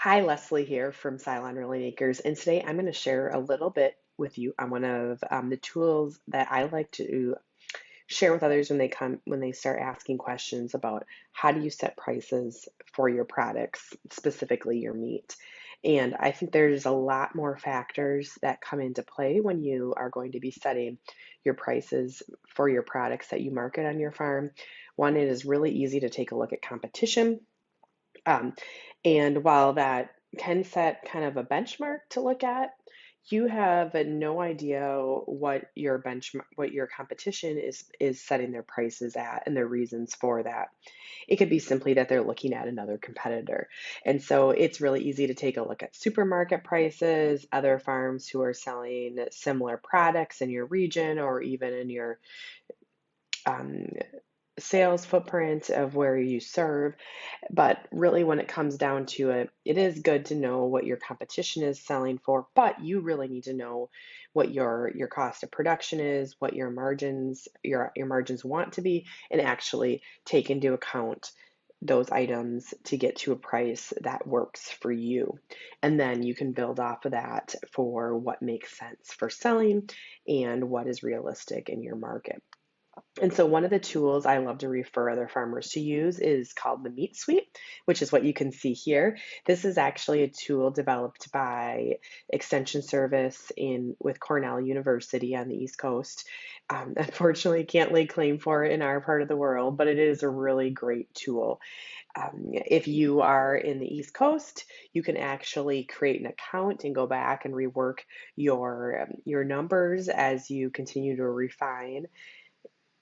Hi, Leslie here from Cylon Relay Makers, and today I'm going to share a little bit with you on one of the tools that I like to share with others when they start asking questions about how do you set prices for your products, specifically your meat. And I think there's a lot more factors that come into play when you are going to be setting your prices for your products that you market on your farm. One, it is really easy to take a look at competition. Um, and while that can set kind of a benchmark to look at, you have no idea what your competition is setting their prices at and their reasons for that. It could be simply that they're looking at another competitor. And so it's really easy to take a look at supermarket prices, other farms who are selling similar products in your region or even in your um, sales footprint of where you serve. But really, when it comes down to it, it is good to know what your competition is selling for, but you really need to know what your cost of production is, what your margins want to be, and actually take into account those items to get to a price that works for you. And then you can build off of that for what makes sense for selling and what is realistic in your market. And so one of the tools I love to refer other farmers to use is called the Meat Suite, which is what you can see here. This is actually a tool developed by Extension Service in with Cornell University on the East Coast. Unfortunately, can't lay claim for it in our part of the world, but it is a really great tool. If you are in the East Coast, you can actually create an account and go back and rework your numbers as you continue to refine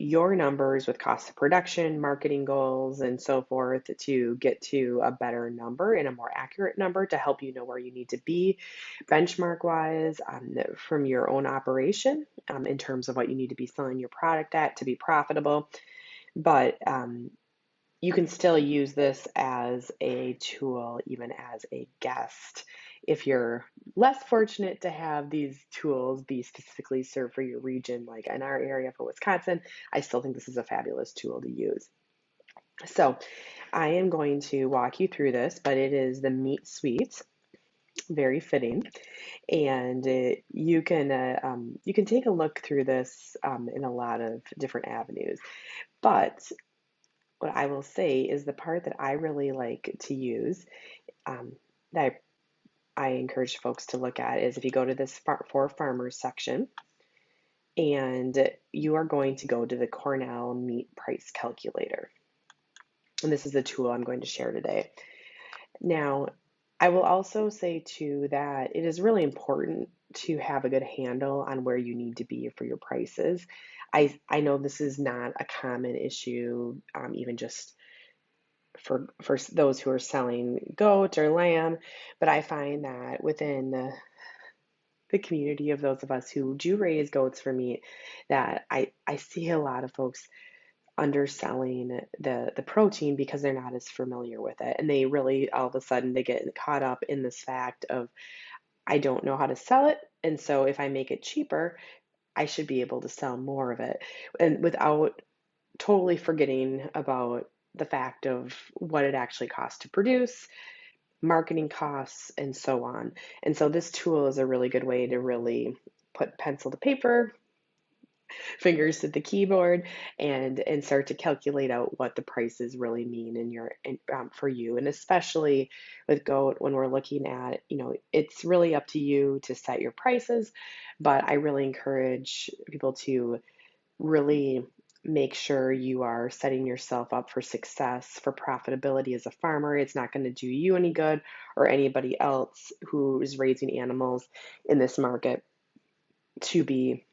your numbers with cost of production, marketing goals, and so forth to get to a better number and a more accurate number to help you know where you need to be benchmark wise from your own operation in terms of what you need to be selling your product at to be profitable. But you can still use this as a tool, even as a guest. If you're less fortunate to have these tools be specifically served for your region, like in our area for Wisconsin, I still think this is a fabulous tool to use. So I am going to walk you through this, but it is the Meat Suite, very fitting, and you can take a look through this in a lot of different avenues. But what I will say is the part that I really like to use, um, that I encourage folks to look at, is if you go to this for farmers section and you are going to go to the Cornell Meat Price Calculator. And this is the tool I'm going to share today. Now, I will also say too that it is really important to have a good handle on where you need to be for your prices. I know this is not a common issue, even just for those who are selling goat or lamb, but I find that within the community of those of us who do raise goats for meat, that I see a lot of folks underselling the protein because they're not as familiar with it. And they really all of a sudden they get caught up in this fact of I don't know how to sell it. And so if I make it cheaper, I should be able to sell more of it. And without totally forgetting about the fact of what it actually costs to produce, marketing costs, and so on. And so this tool is a really good way to really put pencil to paper, fingers to the keyboard, and start to calculate out what the prices really mean for you. And especially with goat, when we're looking at, it's really up to you to set your prices, but I really encourage people to really make sure you are setting yourself up for success, for profitability as a farmer. It's not going to do you any good or anybody else who is raising animals in this market to be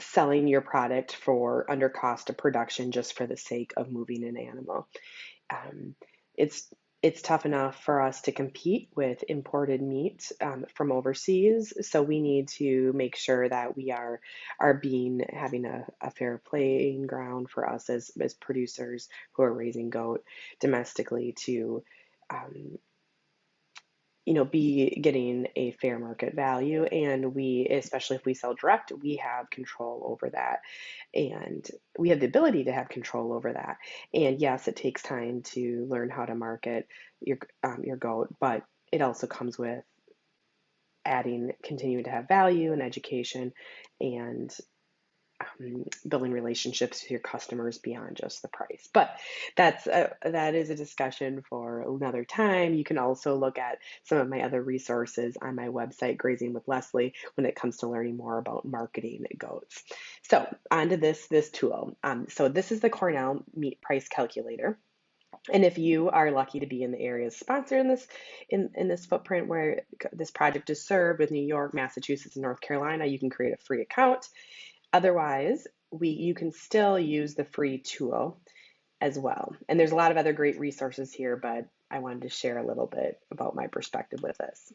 selling your product for under cost of production just for the sake of moving an animal. Um, it's it's tough enough for us to compete with imported meat from overseas, so we need to make sure that we are being having a fair playing ground for us as producers who are raising goat domestically to um, be getting a fair market value. And we, especially if we sell direct, we have control over that. And we have the ability to have control over that. And yes, it takes time to learn how to market your goat, but it also comes with continuing to have value and education and building relationships with your customers beyond just the price. But that is a discussion for another time. You can also look at some of my other resources on my website, Grazing with Leslie, when it comes to learning more about marketing goats. So onto this tool. So this is the Cornell Meat Price Calculator. And if you are lucky to be in the areas sponsored in this footprint where this project is served with New York, Massachusetts, and North Carolina, you can create a free account. Otherwise, you can still use the free tool as well. And there's a lot of other great resources here, but I wanted to share a little bit about my perspective with this.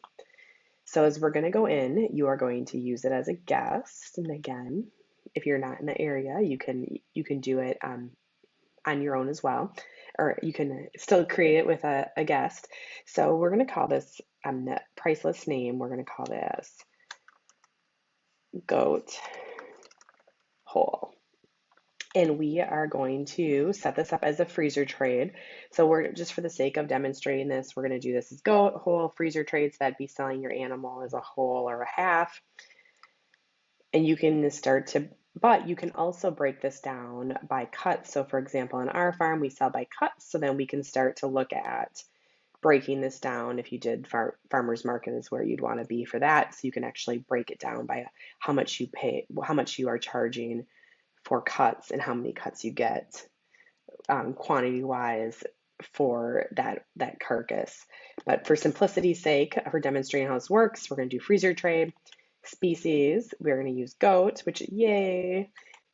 So as we're going to go in, you are going to use it as a guest. And again, if you're not in the area, you can do it on your own as well, or you can still create it with a guest. So we're going to call this the priceless name. We're going to call this goat whole. And we are going to set this up as a freezer trade. So we're just for the sake of demonstrating this, we're going to do this as goat whole freezer trade. So that'd be selling your animal as a whole or a half. And you can but you can also break this down by cuts. So for example, in our farm, we sell by cuts. So then we can start to look at breaking this down. If you did farmer's market is where you'd want to be for that. So you can actually break it down by how much you pay, how much you are charging for cuts and how many cuts you get quantity wise for that carcass. But for simplicity's sake, for demonstrating how this works, we're going to do freezer trade. Species, we're going to use goat, which yay,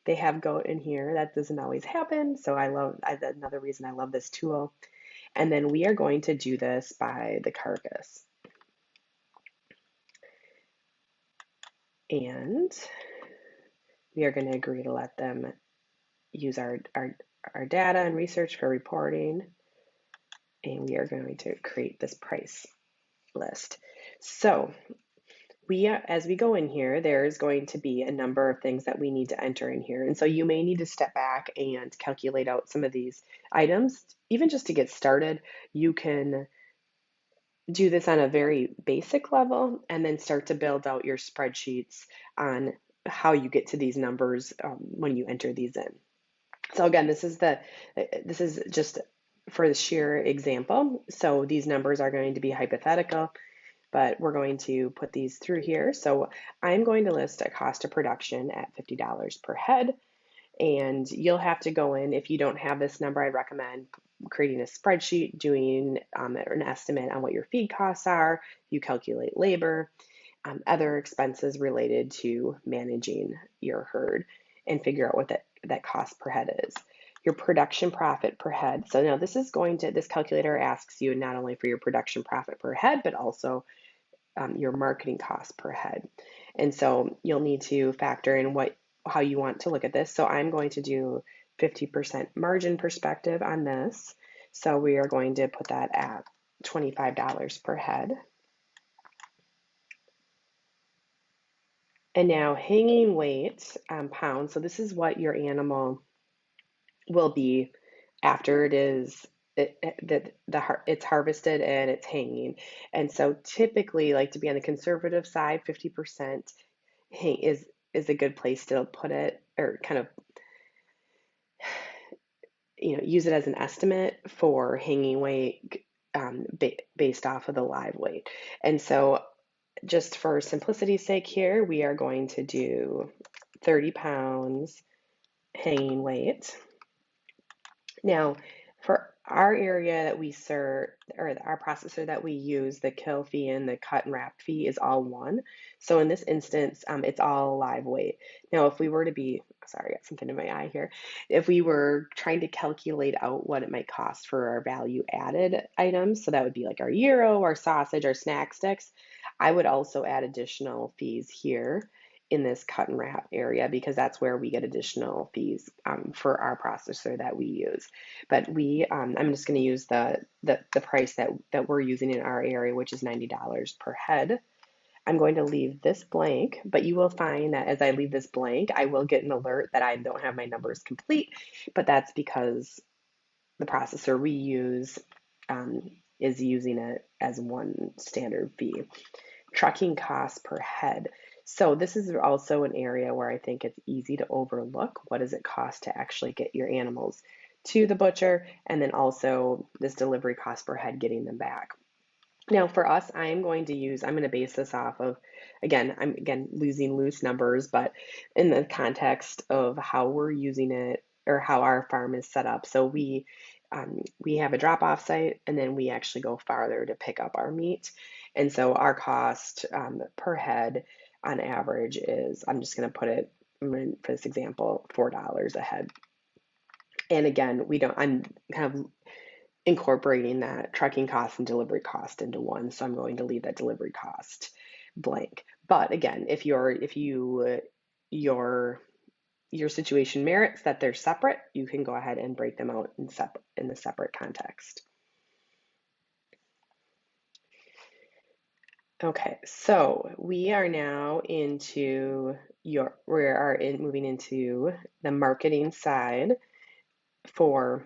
they have goat in here. That doesn't always happen. So another reason I love this tool. And then we are going to do this by the carcass. And we are going to agree to let them use our data and research for reporting. And we are going to create this price list. So as we go in here, there's going to be a number of things that we need to enter in here. And so you may need to step back and calculate out some of these items. Even just to get started, you can do this on a very basic level and then start to build out your spreadsheets on how you get to these numbers when you enter these in. So again, this is just for the sheer example. So these numbers are going to be hypothetical, but we're going to put these through here. So I'm going to list a cost of production at $50 per head. And you'll have to go in, if you don't have this number, I recommend creating a spreadsheet, doing an estimate on what your feed costs are. You calculate labor, other expenses related to managing your herd, and figure out what that cost per head is. Your production profit per head. So now this calculator asks you not only for your production profit per head, but also your marketing cost per head. And so you'll need to factor in how you want to look at this. So I'm going to do 50% margin perspective on this. So we are going to put that at $25 per head. And now hanging weight pounds. So this is what your animal will be after it's harvested and it's hanging. And so typically, like to be on the conservative side, 50% is a good place to put it, or kind of use it as an estimate for hanging weight based off of the live weight. And so just for simplicity's sake here, we are going to do 30 pounds hanging weight. Now, for our area that we serve, or our processor that we use, the kill fee and the cut and wrap fee is all one. So in this instance, it's all live weight. Now, if we were to be, sorry, I got something in my eye here. If we were trying to calculate out what it might cost for our value added items, so that would be like our gyro, our sausage, our snack sticks, I would also add additional fees here in this cut and wrap area, because that's where we get additional fees for our processor that we use. But I'm just going to use the price that we're using in our area, which is $90 per head. I'm going to leave this blank, but you will find that as I leave this blank, I will get an alert that I don't have my numbers complete, but that's because the processor we use is using it as one standard fee. Trucking costs per head. So this is also an area where I think it's easy to overlook. What does it cost to actually get your animals to the butcher? And then also this delivery cost per head getting them back. Now for us, I'm going to base this off of, I'm losing loose numbers, but in the context of how we're using it or how our farm is set up. So we have a drop-off site, and then we actually go farther to pick up our meat. And so our cost per head on average is, I'm just going to put it for this example, $4 a head. And again, I'm kind of incorporating that trucking cost and delivery cost into one. So I'm going to leave that delivery cost blank. But again, if your situation merits that they're separate, you can go ahead and break them out in the separate context. Okay, so we are now moving into the marketing side for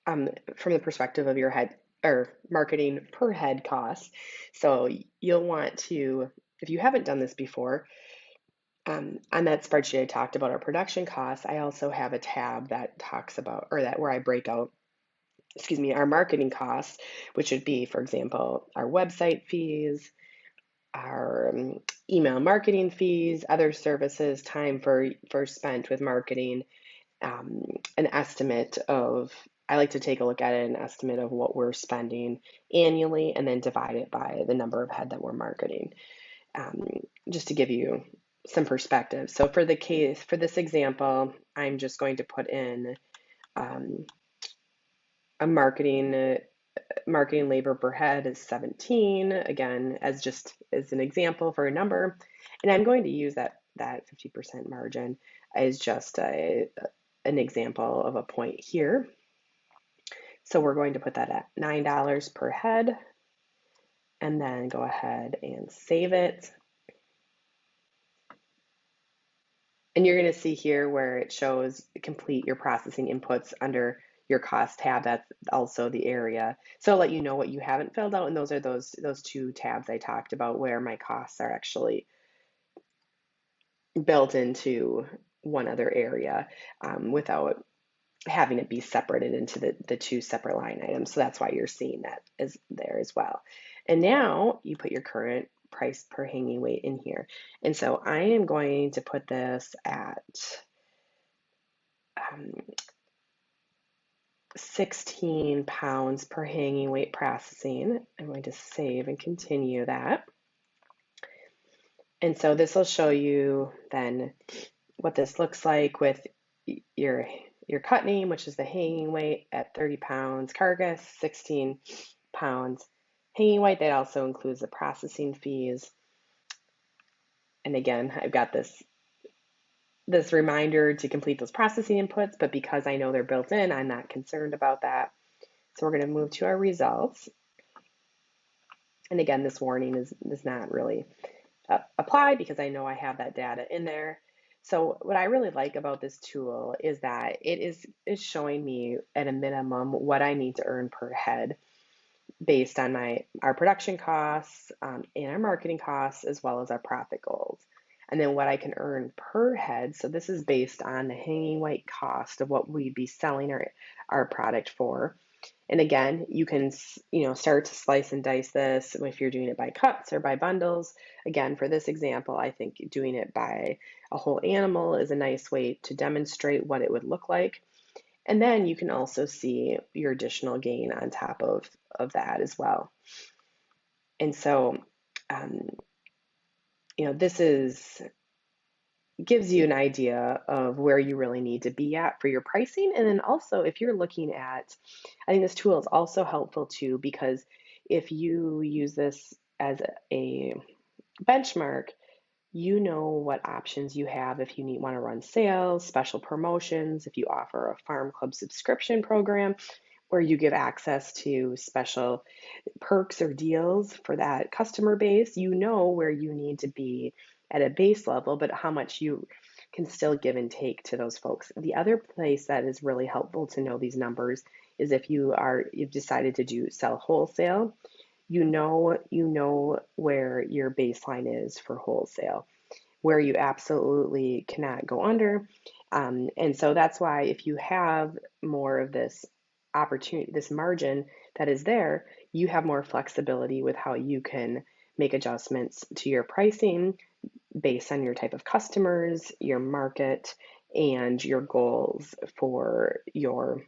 from the perspective of your head or marketing per head cost. So you'll want to, if you haven't done this before, on that spreadsheet I talked about our production costs, I also have a tab that talks about, where I break out, our marketing costs, which would be, for example, our website fees, our email marketing fees, other services, time for spent with marketing, an estimate of, I like to take a look at it, an estimate of what we're spending annually, and then divide it by the number of head that we're marketing, just to give you some perspective. So for this example, I'm just going to put in a marketing labor per head is 17, again, as an example for a number. And I'm going to use that 50% margin as just an example of a point here. So we're going to put that at $9 per head, and then go ahead and save it. And you're going to see here where it shows complete your processing inputs under your cost tab. That's also the area. So I'll let you know what you haven't filled out, and those are those two tabs I talked about where my costs are actually built into one other area without having it be separated into the two separate line items. So that's why you're seeing that is there as well. And now you put your current price per hanging weight in here. And so I am going to put this at 16 pounds per hanging weight processing. I'm going to save and continue that. And so this will show you then what this looks like with your cut name, which is the hanging weight at 30 pounds, carcass 16 pounds hanging weight. That also includes the processing fees. And again, I've got this reminder to complete those processing inputs, but because I know they're built in, I'm not concerned about that. So we're going to move to our results. And again, this warning is not really applied because I know I have that data in there. So what I really like about this tool is that it is showing me at a minimum what I need to earn per head based on our production costs and our marketing costs, as well as our profit goals. And then what I can earn per head. So this is based on the hanging weight cost of what we'd be selling our product for. And again, you can start to slice and dice this if you're doing it by cuts or by bundles. Again, for this example, I think doing it by a whole animal is a nice way to demonstrate what it would look like. And then you can also see your additional gain on top of that as well. And so, this gives you an idea of where you really need to be at for your pricing. And then also, if you're looking at, I think this tool is also helpful too, because if you use this as a benchmark, you know what options you have if you want to run sales, special promotions, if you offer a farm club subscription program where you give access to special perks or deals for that customer base. You know where you need to be at a base level, but how much you can still give and take to those folks. The other place that is really helpful to know these numbers is if you've decided to sell wholesale, you know where your baseline is for wholesale, where you absolutely cannot go under. And so that's why if you have more of this opportunity, this margin that is there, you have more flexibility with how you can make adjustments to your pricing based on your type of customers, your market, and your goals for your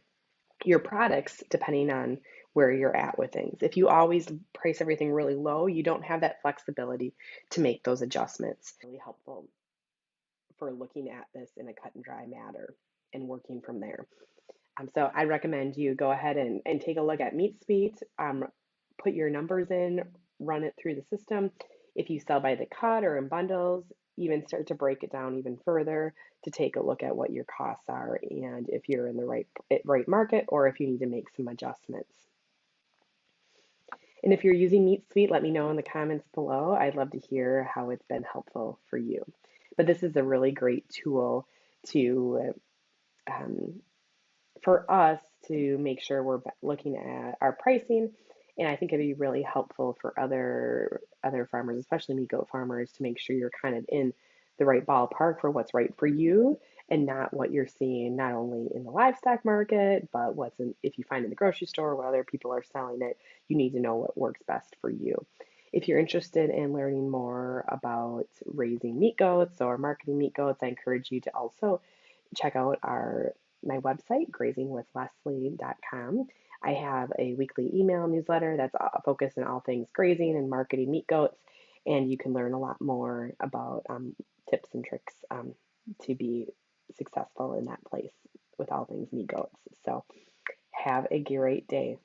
products, depending on where you're at with things. If you always price everything really low, you don't have that flexibility to make those adjustments. Really helpful for looking at this in a cut and dry matter and working from there. So I recommend you go ahead and take a look at MeatSuite, put your numbers in, run it through the system. If you sell by the cut or in bundles, even start to break it down even further to take a look at what your costs are and if you're in the right market or if you need to make some adjustments. And if you're using MeatSuite, let me know in the comments below. I'd love to hear how it's been helpful for you. But this is a really great tool to um, for us to make sure we're looking at our pricing. And I think it'd be really helpful for other farmers, especially meat goat farmers, to make sure you're kind of in the right ballpark for what's right for you and not what you're seeing not only in the livestock market, but if you find in the grocery store where other people are selling it, you need to know what works best for you. If you're interested in learning more about raising meat goats or marketing meat goats, I encourage you to also check out my website, grazingwithleslie.com. I have a weekly email newsletter that's focused on all things grazing and marketing meat goats, and you can learn a lot more about tips and tricks to be successful in that place with all things meat goats. So have a great day.